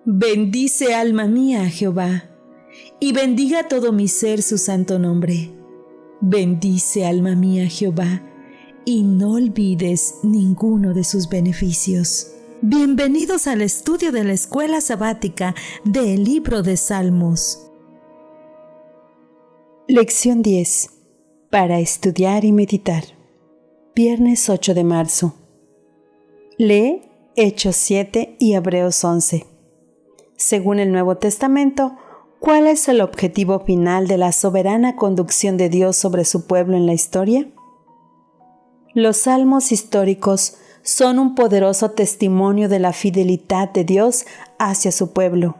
Bendice alma mía a Jehová, y bendiga todo mi ser su santo nombre. Bendice alma mía a Jehová, y no olvides ninguno de sus beneficios. Bienvenidos al estudio de la Escuela Sabática del Libro de Salmos. Lección 10. Para estudiar y meditar. Viernes 8 de marzo. Lee Hechos 7 y Hebreos 11. Según el Nuevo Testamento, ¿cuál es el objetivo final de la soberana conducción de Dios sobre su pueblo en la historia? Los salmos históricos son un poderoso testimonio de la fidelidad de Dios hacia su pueblo.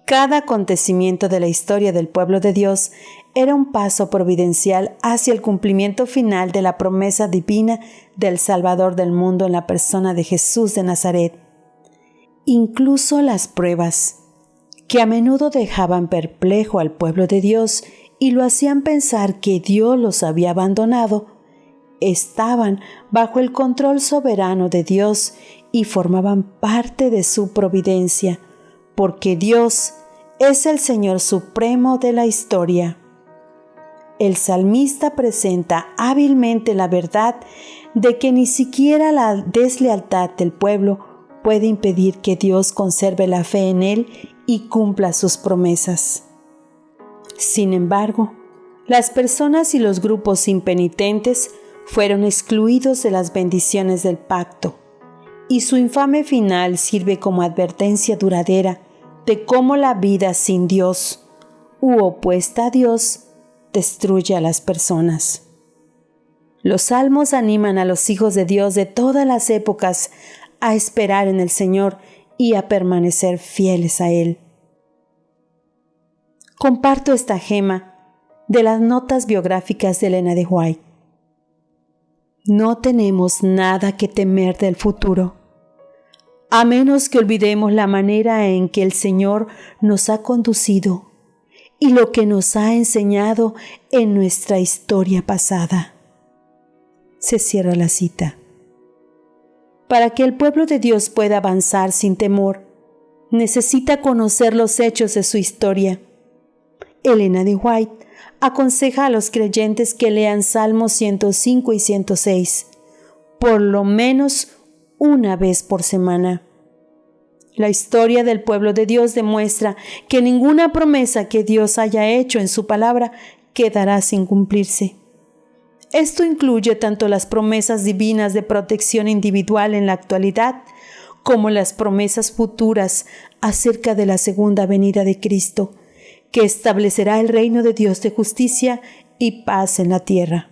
Cada acontecimiento de la historia del pueblo de Dios era un paso providencial hacia el cumplimiento final de la promesa divina del Salvador del mundo en la persona de Jesús de Nazaret. Incluso las pruebas, que a menudo dejaban perplejo al pueblo de Dios y lo hacían pensar que Dios los había abandonado, estaban bajo el control soberano de Dios y formaban parte de su providencia, porque Dios es el Señor supremo de la historia. El salmista presenta hábilmente la verdad de que ni siquiera la deslealtad del pueblo puede impedir que Dios conserve la fe en él y cumpla sus promesas. Sin embargo, las personas y los grupos impenitentes fueron excluidos de las bendiciones del pacto, y su infame final sirve como advertencia duradera de cómo la vida sin Dios u opuesta a Dios destruye a las personas. Los salmos animan a los hijos de Dios de todas las épocas a esperar en el Señor y a permanecer fieles a Él. Comparto esta gema de las notas biográficas de Elena de White. No tenemos nada que temer del futuro, a menos que olvidemos la manera en que el Señor nos ha conducido y lo que nos ha enseñado en nuestra historia pasada. Se cierra la cita. Para que el pueblo de Dios pueda avanzar sin temor, necesita conocer los hechos de su historia. Elena de White aconseja a los creyentes que lean Salmos 105 y 106, por lo menos una vez por semana. La historia del pueblo de Dios demuestra que ninguna promesa que Dios haya hecho en su palabra quedará sin cumplirse. Esto incluye tanto las promesas divinas de protección individual en la actualidad, como las promesas futuras acerca de la segunda venida de Cristo, que establecerá el reino de Dios de justicia y paz en la tierra.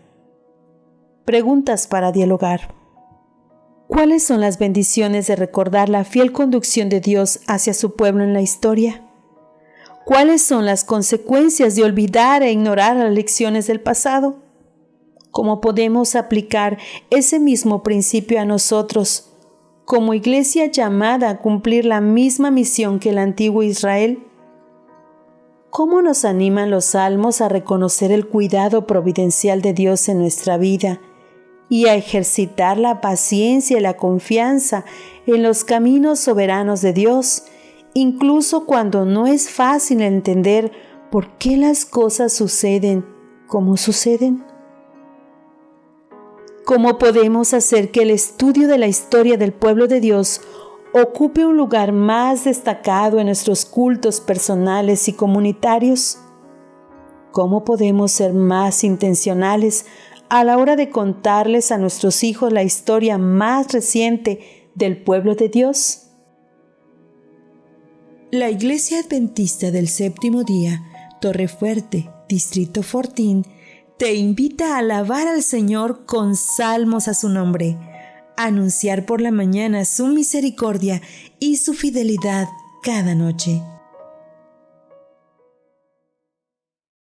Preguntas para dialogar. ¿Cuáles son las bendiciones de recordar la fiel conducción de Dios hacia su pueblo en la historia? ¿Cuáles son las consecuencias de olvidar e ignorar las lecciones del pasado? ¿Cómo podemos aplicar ese mismo principio a nosotros, como iglesia llamada a cumplir la misma misión que el antiguo Israel? ¿Cómo nos animan los salmos a reconocer el cuidado providencial de Dios en nuestra vida y a ejercitar la paciencia y la confianza en los caminos soberanos de Dios, incluso cuando no es fácil entender por qué las cosas suceden como suceden? ¿Cómo podemos hacer que el estudio de la historia del pueblo de Dios ocupe un lugar más destacado en nuestros cultos personales y comunitarios? ¿Cómo podemos ser más intencionales a la hora de contarles a nuestros hijos la historia más reciente del pueblo de Dios? La Iglesia Adventista del Séptimo Día, Torrefuerte, Distrito Fortín, te invita a alabar al Señor con salmos a su nombre, anunciar por la mañana su misericordia y su fidelidad cada noche,